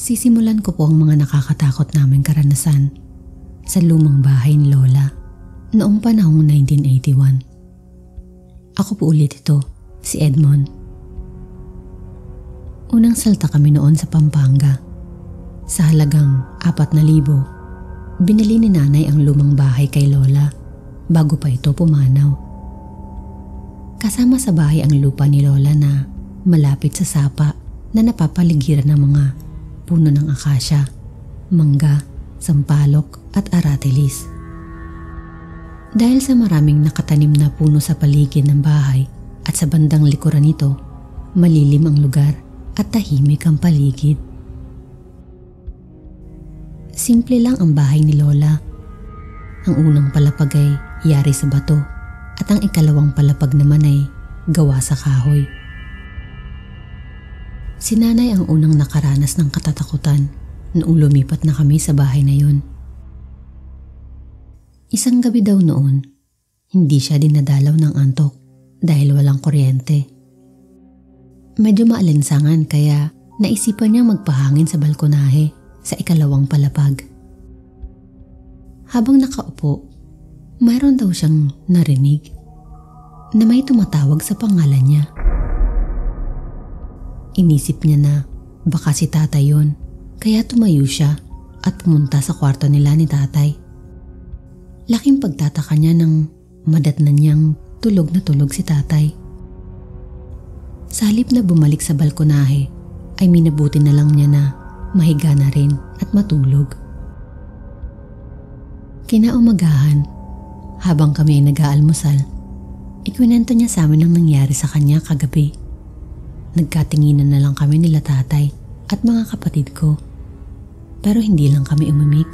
Sisimulan ko po ang mga nakakatakot naming karanasan sa lumang bahay ni Lola noong panahong 1981. Ako po ulit ito, si Edmond. Unang salta kami noon sa Pampanga. Sa halagang 4,000, binili ni nanay ang lumang bahay kay Lola bago pa ito pumanaw. Kasama sa bahay ang lupa ni Lola na malapit sa sapa na napapaligiran ng mga puno ng akasya, mangga, sampalok at aratilis. Dahil sa maraming nakatanim na puno sa paligid ng bahay at sa bandang likuran nito, malilim ang lugar at tahimik ang paligid. Simple lang ang bahay ni Lola. Ang unang palapag ay yari sa bato at ang ikalawang palapag naman ay gawa sa kahoy. Si nanay ang unang nakaranas ng katatakutan noong lumipat na kami sa bahay na yun. Isang gabi daw noon, hindi siya dinadalaw ng antok dahil walang kuryente. Medyo maalinsangan kaya naisipan niyang magpahangin sa balkonahe sa ikalawang palapag. Habang nakaupo, mayroon daw siyang narinig na may tumatawag sa pangalan niya. Inisip niya na baka si tatay yun, kaya tumayo siya at pumunta sa kwarto nila ni tatay. Laking pagtataka niya nang madatnan niyang tulog na tulog si tatay. Sa halip na bumalik sa balkonahe, ay minabuti na lang niya na mahiga na rin at matulog. Kinaumagahan, habang kami ay nag-aalmusal, ikwinento niya sa amin ang nangyari sa kanya kagabi. Nagkatinginan na lang kami nila tatay at mga kapatid ko, pero hindi lang kami umimik.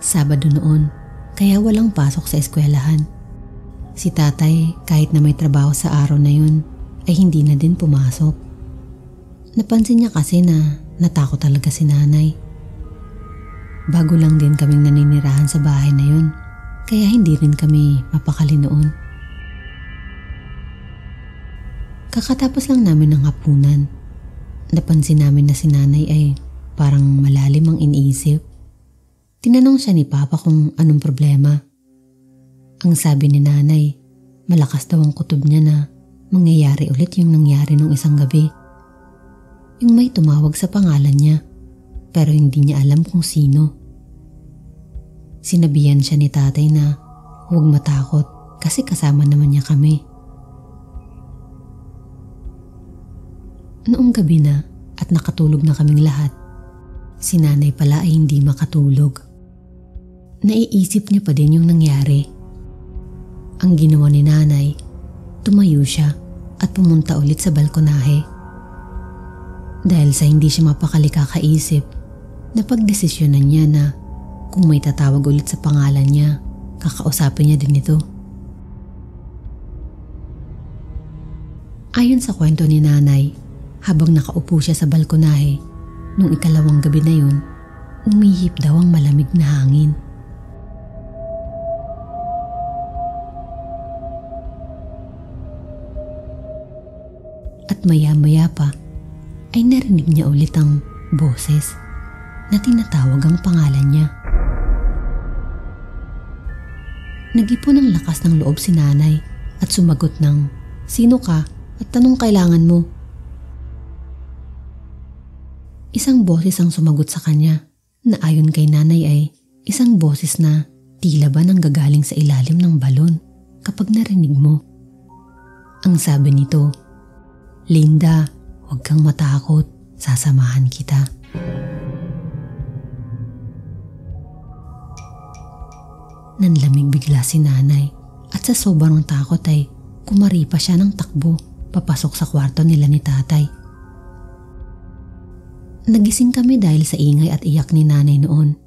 Sabado noon, kaya walang pasok sa eskwelahan. Si tatay, kahit na may trabaho sa araw na yun, ay hindi na din pumasok. Napansin niya kasi na natakot talaga si nanay. Bago lang din kaming naninirahan sa bahay na yun, kaya hindi rin kami mapakali noon. Kakatapos lang namin ng hapunan, napansin namin na si nanay ay parang malalim ang iniisip. Tinanong siya ni Papa kung anong problema. Ang sabi ni nanay, malakas daw ang kutob niya na mangyayari ulit yung nangyari nung isang gabi. Yung may tumawag sa pangalan niya, pero hindi niya alam kung sino. Sinabihan siya ni tatay na huwag matakot kasi kasama naman niya kami. Noong gabi na at nakatulog na kaming lahat, si nanay pala ay hindi makatulog. Naiisip niya pa din yung nangyari. Ang ginawa ni nanay, tumayo siya at pumunta ulit sa balkonahe. Dahil sa hindi siya mapakali kakaisip, napagdesisyonan niya na kung may tatawag ulit sa pangalan niya, kakausapin niya din ito. Ayon sa kwento ni nanay, habang nakaupo siya sa balkonahe, nung ikalawang gabi na yun, umihip daw ang malamig na hangin. At maya-maya pa, ay narinig niya ulit ang boses na tinatawag ang pangalan niya. Nag-ipon ng lakas ng loob si nanay at sumagot ng, "Sino ka at anong kailangan mo?" Isang boses ang sumagot sa kanya na ayon kay nanay ay isang boses na tila ba nanggagaling sa ilalim ng balon kapag narinig mo. Ang sabi nito, "Linda, huwag kang matakot, sasamahan kita." Nanlamig bigla si nanay at sa sobrang takot ay kumari pa siya ng takbo papasok sa kwarto nila ni tatay. Nagising kami dahil sa ingay at iyak ni nanay noon.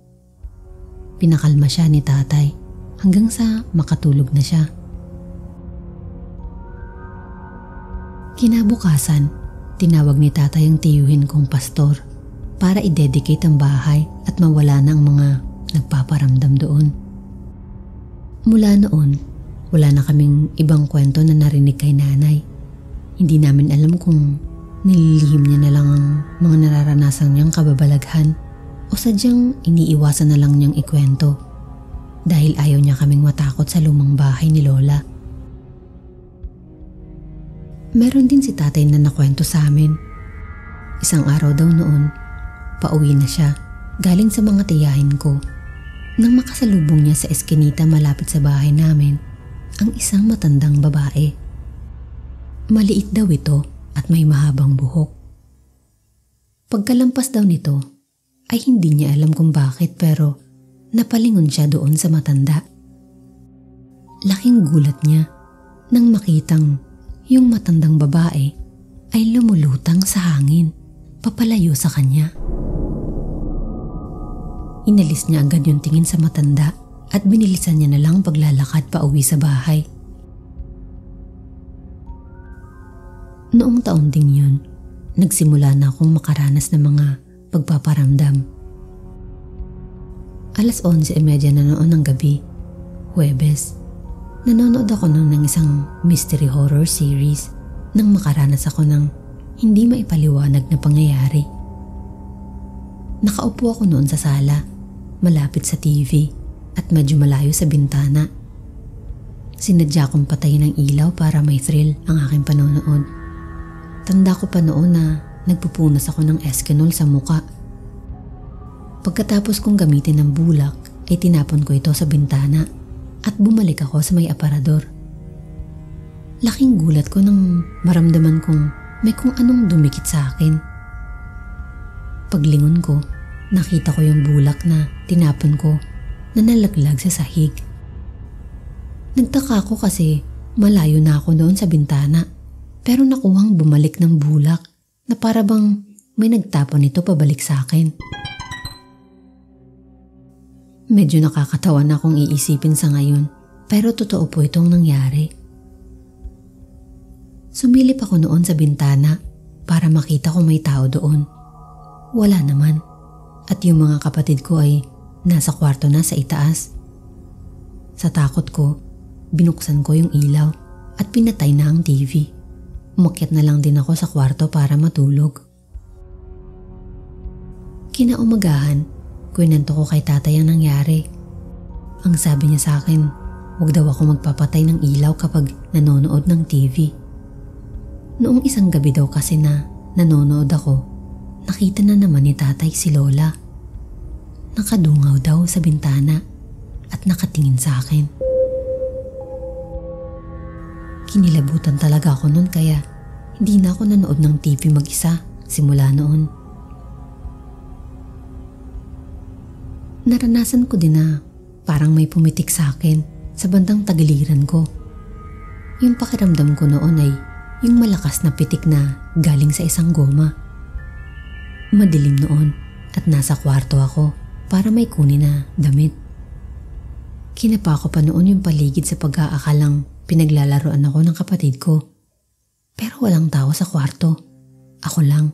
Pinakalma siya ni tatay hanggang sa makatulog na siya. Kinabukasan, tinawag ni tatay ang tiyuhin kong pastor para i-dedicate ang bahay at mawala na ang mga nagpaparamdam doon. Mula noon, wala na kaming ibang kwento na narinig kay nanay. Hindi namin alam kung Nililihim niya na lang ang mga nararanasan niyang kababalaghan o sadyang iniiwasan na lang niyang ikwento dahil ayaw niya kaming matakot sa lumang bahay ni Lola. Meron din si tatay na nakwento sa amin. Isang araw daw noon, pauwi na siya galing sa mga tiyahin ko nang makasalubong niya sa eskinita malapit sa bahay namin ang isang matandang babae. Maliit daw ito at may mahabang buhok. Pagkalampas daw nito ay hindi niya alam kung bakit pero napalingon siya doon sa matanda. Laking gulat niya nang makitang yung matandang babae ay lumulutang sa hangin papalayo sa kanya. Inalis niya agad yung tingin sa matanda at binilisan niya na lang paglalakad pa uwi sa bahay. Noong taon ding yun, nagsimula na akong makaranas ng mga pagpaparamdam. 11:30 na noon ng gabi, Huwebes. Nanonood ako ng isang mystery horror series nang makaranas ako ng hindi maipaliwanag na pangyayari. Nakaupo ako noon sa sala, malapit sa TV at medyo malayo sa bintana. Sinadya kong patayin ng ilaw para may thrill ang aking panonood. Tanda ko pa noon na nagpupunas ako ng Escanol sa muka. Pagkatapos kong gamitin ng bulak ay tinapon ko ito sa bintana at bumalik ako sa may aparador. Laking gulat ko nang maramdaman kong may kung anong dumikit sa akin. Paglingon ko, nakita ko yung bulak na tinapon ko na nalaglag sa sahig. Nagtaka ko kasi malayo na ako doon sa bintana pero nakuhang bumalik ng bulak na para bang may nagtapon ito pabalik sa akin. Medyo nakakatawa na akong iisipin sa ngayon pero totoo po itong nangyari. Sumilip ako noon sa bintana para makita kung may tao doon. Wala naman at yung mga kapatid ko ay nasa kwarto na sa itaas. Sa takot ko, binuksan ko yung ilaw at pinatay na ang TV. Umakyat na lang din ako sa kwarto para matulog. Kinaumagahan, kwento ko kay tatay ang nangyari. Ang sabi niya sa akin, huwag daw ako magpapatay ng ilaw kapag nanonood ng TV. Noong isang gabi daw kasi na nanonood ako, nakita na naman ni tatay si Lola. Nakadungaw daw sa bintana at nakatingin sa akin. Kinilabutan talaga ako noon kaya hindi na ako nanood ng TV mag-isa simula noon. Naranasan ko din na parang may pumitik sa akin sa bandang tagiliran ko. Yung pakiramdam ko noon ay yung malakas na pitik na galing sa isang goma. Madilim noon at nasa kwarto ako para may kunin na damit. Kinapa ko pa noon yung paligid sa pag-aakalang pinaglalaroan ako ng kapatid ko. Pero walang tao sa kwarto. Ako lang.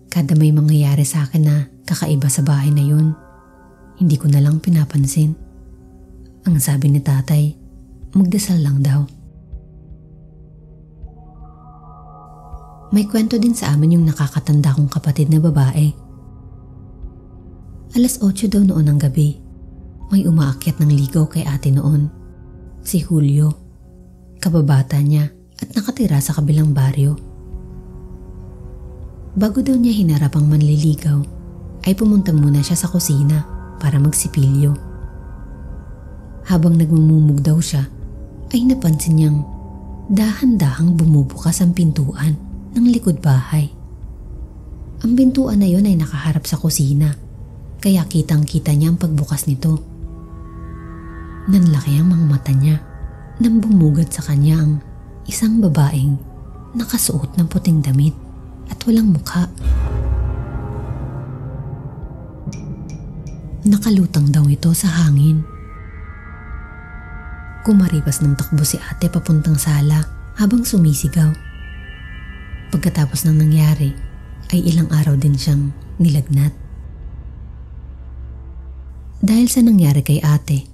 Kada may mangyayari sa akin na kakaiba sa bahay na yun, hindi ko na lang pinapansin. Ang sabi ni tatay, magdasal lang daw. May kwento din sa amin yung nakakatanda kong kapatid na babae. 8:00 daw noon ng gabi. May umaakyat ng ligaw kay ate noon. Si Julio. Kababata niya at nakatira sa kabilang baryo. Bago daw niya hinarap ang manliligaw, ay pumunta muna siya sa kusina para magsipilyo. Habang nagmumumug daw siya, ay napansin niyang dahan-dahang bumubukas ang pintuan ng likod bahay. Ang pintuan na yun ay nakaharap sa kusina, kaya kitang-kita niya ang pagbukas nito. Nanlaki ang mga mata niya nang bumugad sa kanya ang isang babaeng nakasuot ng puting damit at walang mukha. Nakalutang daw ito sa hangin. Kumaripas ng takbo si ate papuntang sala habang sumisigaw. Pagkatapos ng nangyari ay ilang araw din siyang nilagnat. Dahil sa nangyari kay ate,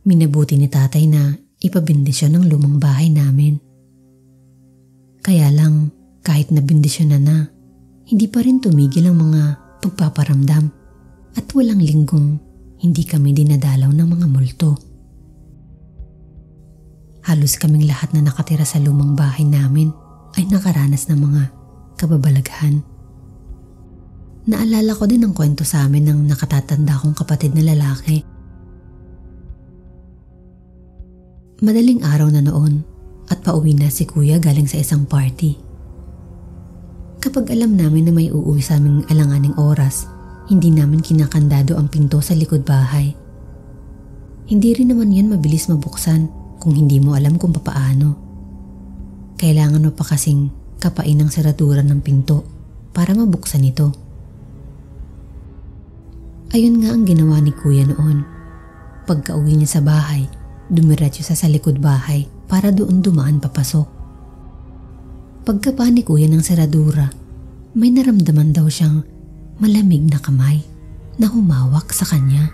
minabuti ni tatay na ipabindisyon ng lumang bahay namin. Kaya lang Kahit nabindisyonan na, hindi pa rin tumigil ang mga pagpaparamdam at walang linggong hindi kami dinadalaw ng mga multo. Halos kaming lahat na nakatira sa lumang bahay namin ay nakaranas ng mga kababalaghan. Naalala ko din ang kwento sa amin ng nakatatanda kong kapatid na lalaki. Madaling araw na noon at pauwi na si kuya galing sa isang party. Kapag alam namin na may uuwi sa aming alanganing oras, hindi namin kinakandado ang pinto sa likod bahay. Hindi rin naman yan mabilis mabuksan kung hindi mo alam kung papaano. Kailangan mo pa kasing kapain ang seradura ng pinto para mabuksan ito. Ayun nga ang ginawa ni kuya noon. Pagka-uwi niya sa bahay, dumiretso sa likod bahay para doon dumaan papasok. Pagkapa ni kuya ng seradura, may naramdaman daw siyang malamig na kamay na humawak sa kanya.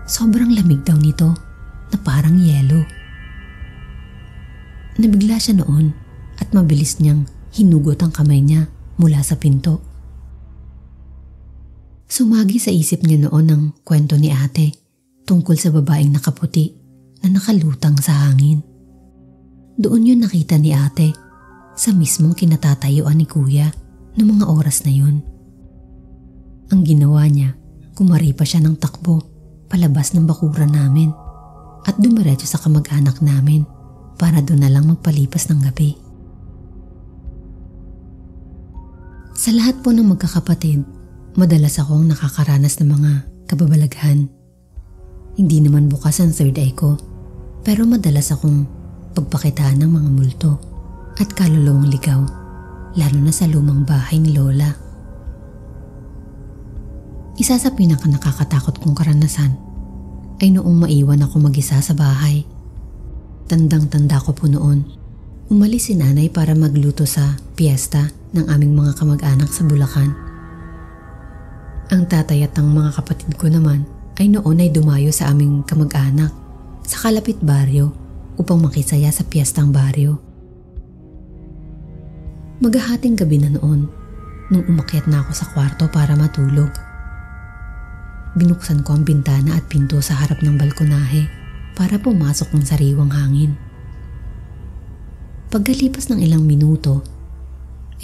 Sobrang lamig daw nito na parang yelo. Nabigla siya noon at mabilis niyang hinugot ang kamay niya mula sa pinto. Sumagi sa isip niya noon ang kwento ni ate tungkol sa babaeng nakaputi na nakalutang sa hangin. Doon yun nakita ni ate sa mismong kinatatayuan ni kuya noong mga oras na yun. Ang ginawa niya, kumari pa siya ng takbo palabas ng bakuran namin at dumiretso sa kamag-anak namin para doon na lang magpalipas ng gabi. Sa lahat po ng magkakapatid, madalas akong nakakaranas ng mga kababalaghan. Hindi naman bukas ang third eye ko, pero madalas akong pagpakitaan ng mga multo at kaluluwang ligaw, lalo na sa lumang bahay ni Lola. Isa sa pinaka-nakakatakot kong karanasan ay noong maiwan ako mag-isa sa bahay. Tandang-tanda ko po noon, umalis si nanay para magluto sa piyesta ng aming mga kamag-anak sa Bulacan. Ang tatay at ang mga kapatid ko naman ay noon ay dumayo sa aming kamag-anak sa kalapit baryo upang makisaya sa piyestang baryo. Maghahating gabi na noon nung umakyat na ako sa kwarto para matulog. Binuksan ko ang bintana at pinto sa harap ng balkonahe para pumasok ng sariwang hangin. Pagkalipas ng ilang minuto,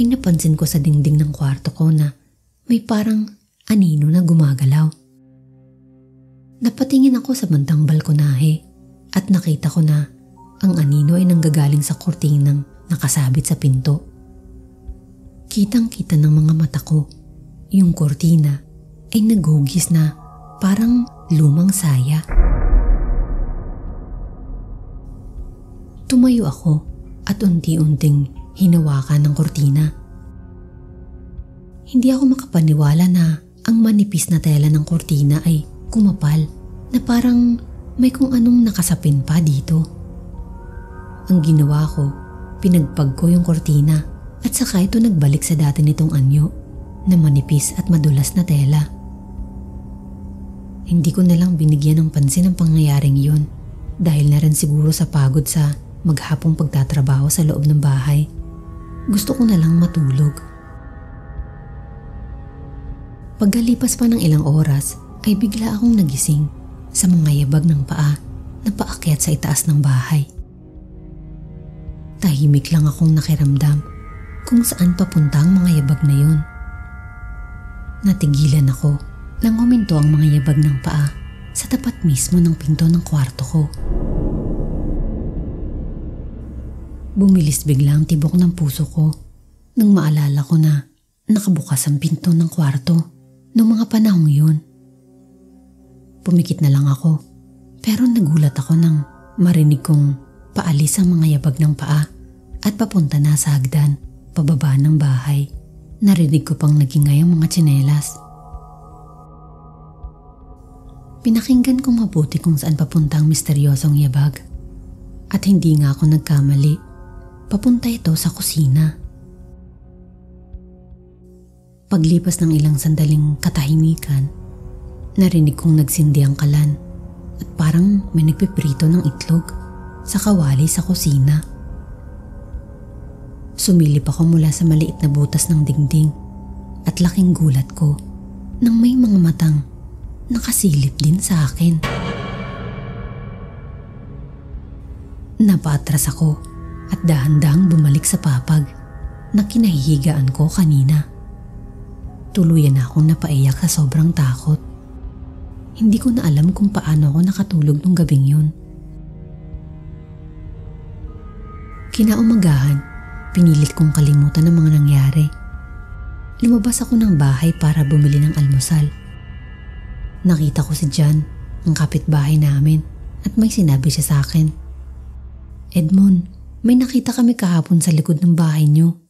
ay napansin ko sa dingding ng kwarto ko na may parang anino na gumagalaw. Napatingin ako sa bandang balkonahe at nakita ko na ang anino ay nanggagaling sa kurtinang nakasabit sa pinto. Kitang-kita ng mga mata ko, yung kurtina ay naghugis na parang lumang saya. Tumayo ako at unti-unting hinawakan ng kurtina. Hindi ako makapaniwala na ang manipis na tela ng kurtina ay kumapal na parang may kung anong nakasapin pa dito. Ang ginawa ko, pinagpag ko yung kurtina at saka ito nagbalik sa dati nitong anyo na manipis at madulas na tela. Hindi ko na lang binigyan ng pansin ang pangyayaring yun dahil na rin siguro sa pagod sa maghapong pagtatrabaho sa loob ng bahay. Gusto ko na lang matulog. Pagkalipas pa ng ilang oras ay bigla akong nagising sa mga yabag ng paa na paakyat sa itaas ng bahay. Tahimik lang akong nakiramdam kung saan papunta ang mga yabag na yun. Natigilan ako nang huminto ang mga yabag ng paa sa tapat mismo ng pinto ng kwarto ko. Bumilis bigla ang tibok ng puso ko nang maalala ko na nakabukas ang pinto ng kwarto noong mga panahong yun. Pumikit na lang ako pero nagulat ako nang marinig kong paalis ang mga yabag ng paa at papunta na sa hagdan pababa ng bahay. Narinig ko pang nagingay ang mga tsinelas. Pinakinggan ko mabuti kung saan papunta ang misteryosong yabag at hindi nga ako nagkamali. Papunta ito sa kusina. Paglipas ng ilang sandaling katahimikan, narinig kong nagsindi ang kalan at parang may nagpiprito ng itlog sa kawali sa kusina. Sumilip ako mula sa maliit na butas ng dingding at laking gulat ko nang may mga matang nakasilip din sa akin. Napaatras ako at dahan-dahang bumalik sa papag na kinahihigaan ko kanina. Tuluyan na akong napaiyak sa sobrang takot. Hindi ko na alam kung paano ako nakatulog nung gabing yun. Kinaumagahan, pinilit kong kalimutan ang mga nangyari. Lumabas ako ng bahay para bumili ng almusal. Nakita ko si John, ang kapitbahay namin, at may sinabi siya sa akin. "Edmond, may nakita kami kahapon sa likod ng bahay niyo.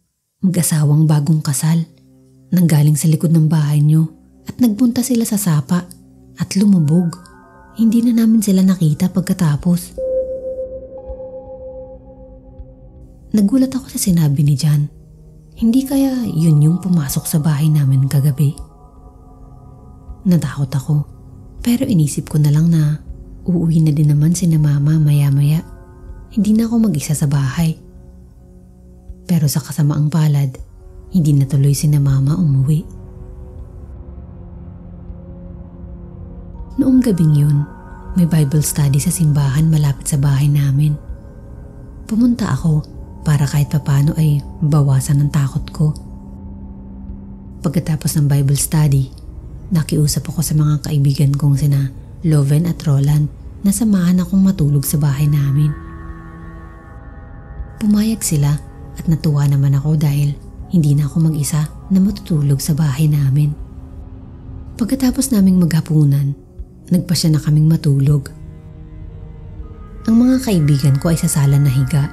Mag-asawang bagong kasal. Nanggaling sa likod ng bahay niyo at nagpunta sila sa sapa at lumubog. Hindi na namin sila nakita pagkatapos." Nagulat ako sa sinabi ni John. Hindi kaya yun yung pumasok sa bahay namin kagabi? Natakot ako, pero inisip ko na lang na uuwi na din naman sina mama maya-maya. Hindi na ako mag-isa sa bahay. Pero sa kasamaang palad, hindi na tuloy sina mama umuwi. Noong gabing yun, may Bible study sa simbahan malapit sa bahay namin. Pumunta ako para kahit papano ay bawasan ang takot ko. Pagkatapos ng Bible study, nakiusap ako sa mga kaibigan kong sina Loven at Roland na samahan akong matulog sa bahay namin. Pumayag sila at natuwa naman ako dahil hindi na ako mag-isa na matutulog sa bahay namin. Pagkatapos naming maghapunan, nagpasya na kaming matulog. Ang mga kaibigan ko ay sa sala na higa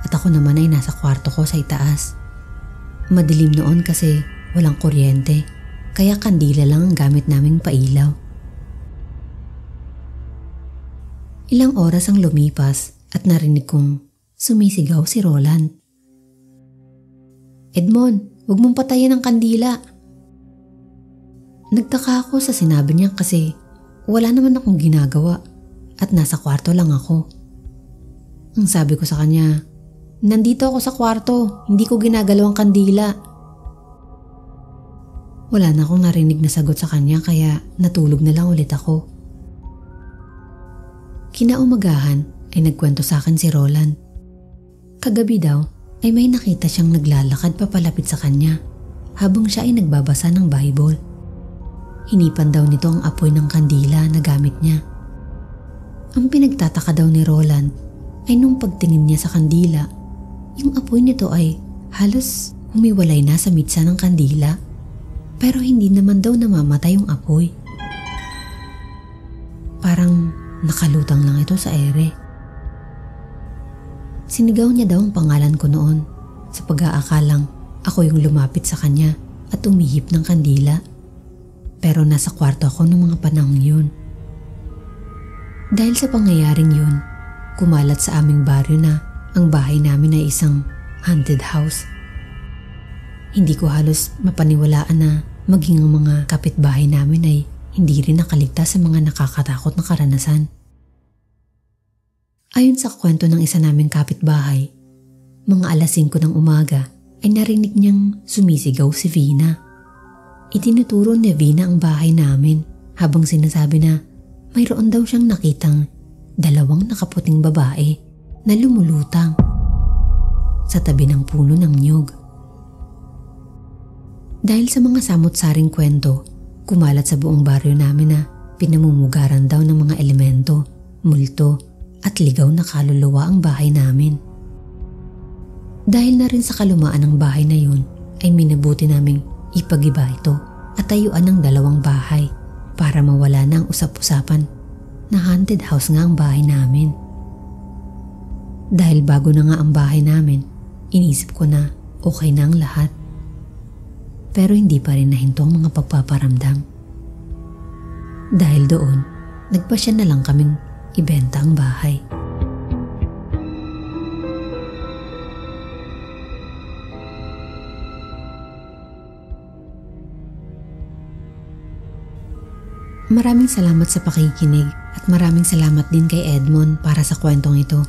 at ako naman ay nasa kwarto ko sa itaas. Madilim noon kasi walang kuryente, kaya kandila lang ang gamit naming pailaw. Ilang oras ang lumipas at narinig kong sumisigaw si Roland. "Edmond, huwag mong patayin ang kandila." Nagtaka ako sa sinabi niya kasi wala naman akong ginagawa at nasa kwarto lang ako. Ang sabi ko sa kanya, "Nandito ako sa kwarto, hindi ko ginagalaw ang kandila." Wala na akong narinig na sagot sa kanya kaya natulog na lang ulit ako. Kinaumagahan ay nagkwento sa akin si Roland. Kagabi daw ay may nakita siyang naglalakad papalapit sa kanya habang siya ay nagbabasa ng Bible. Hinipan daw nito ang apoy ng kandila na gamit niya. Ang pinagtataka daw ni Roland ay nung pagtingin niya sa kandila, yung apoy nito ay halos humiwalay na sa mitsa ng kandila, pero hindi naman daw namamatay yung apoy. Parang nakalutang lang ito sa ere. Sinigaw niya daw ang pangalan ko noon sa pag-aakalang ako yung lumapit sa kanya at umihip ng kandila. Pero nasa kwarto ako noong mga panahon yun. Dahil sa pangyayaring yun, kumalat sa aming baryo na ang bahay namin ay isang haunted house. Hindi ko halos mapaniwalaan na maging ang mga kapitbahay namin ay hindi rin nakaligtas sa mga nakakatakot na karanasan. Ayon sa kwento ng isa naming kapitbahay, mga alas 5 ng umaga ay narinig niyang sumisigaw si Vina. Itinuturo ni Vina ang bahay namin habang sinasabi na mayroon daw siyang nakitang 2 nakaputing babae na lumulutang sa tabi ng puno ng niyog. Dahil sa mga samot-saring kwento, kumalat sa buong baryo namin na pinamumugaran daw ng mga elemento, multo at ligaw na kaluluwa ang bahay namin. Dahil na rin sa kalumaan ng bahay na yun, ay minabuti naming ipagiba ito at tayuan ng 2 bahay para mawala na ang usap-usapan na haunted house nga ang bahay namin. Dahil bago na nga ang bahay namin, inisip ko na okay na ang lahat. Pero hindi pa rin nahinto ang mga pagpaparamdam. Dahil doon, nagpasya na lang kaming ibenta ang bahay. Maraming salamat sa pakikinig at maraming salamat din kay Edmond para sa kwentong ito.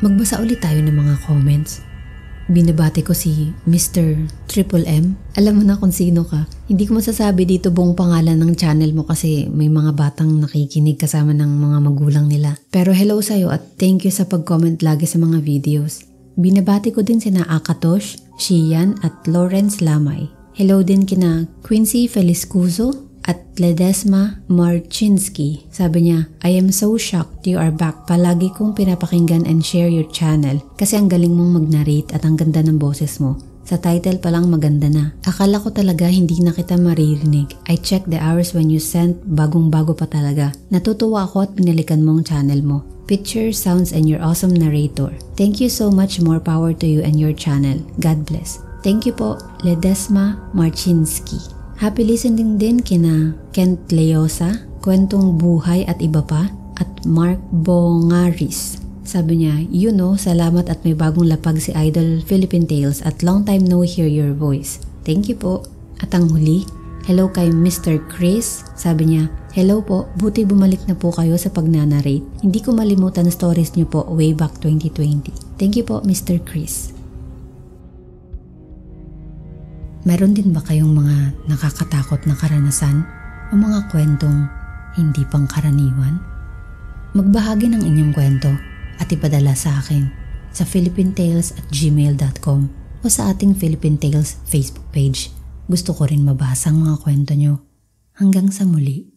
Magbasa ulit tayo ng mga comments. Binabati ko si Mr. Triple M. Alam mo na kung sino ka. Hindi ko masasabi dito buong pangalan ng channel mo kasi may mga batang nakikinig kasama ng mga magulang nila. Pero hello sa'yo at thank you sa pag-comment lagi sa mga videos. Binabati ko din sina Akatosh, Shian at Lawrence Lamay. Hello din kina Quincy Feliscuso at Ledesma Marchinsky. Sabi niya, I am so shocked you are back. Palagi kong pinapakinggan and share your channel kasi ang galing mong mag-narrate at ang ganda ng boses mo. Sa title pa lang maganda na. Akala ko talaga hindi na kita maririnig. I checked the hours when you sent, bagong-bago pa talaga. Natutuwa ako at pinalikan mo ang channel mo. Pictures, sounds, and your awesome narrator. Thank you so much, more power to you and your channel. God bless. Thank you po, Ledesma Marchinsky. Happy listening din kina Kent Leosa, Kwentong Buhay at iba pa, at Mark Bongaris. Sabi niya, salamat at may bagong lapag si Idol Philippine Tales at long time no hear your voice. Thank you po. At ang huli, hello kay Mr. Chris. Sabi niya, hello po, buti bumalik na po kayo sa pagnanarrate. Hindi ko malimutan stories niyo po way back 2020. Thank you po, Mr. Chris. Meron din ba kayong mga nakakatakot na karanasan o mga kwentong hindi pangkaraniwan? Magbahagi ng inyong kwento at ipadala sa akin sa philippinetales@gmail.com o sa ating Philippine Tales Facebook page. Gusto ko rin mabasa ang mga kwento nyo. Hanggang sa muli.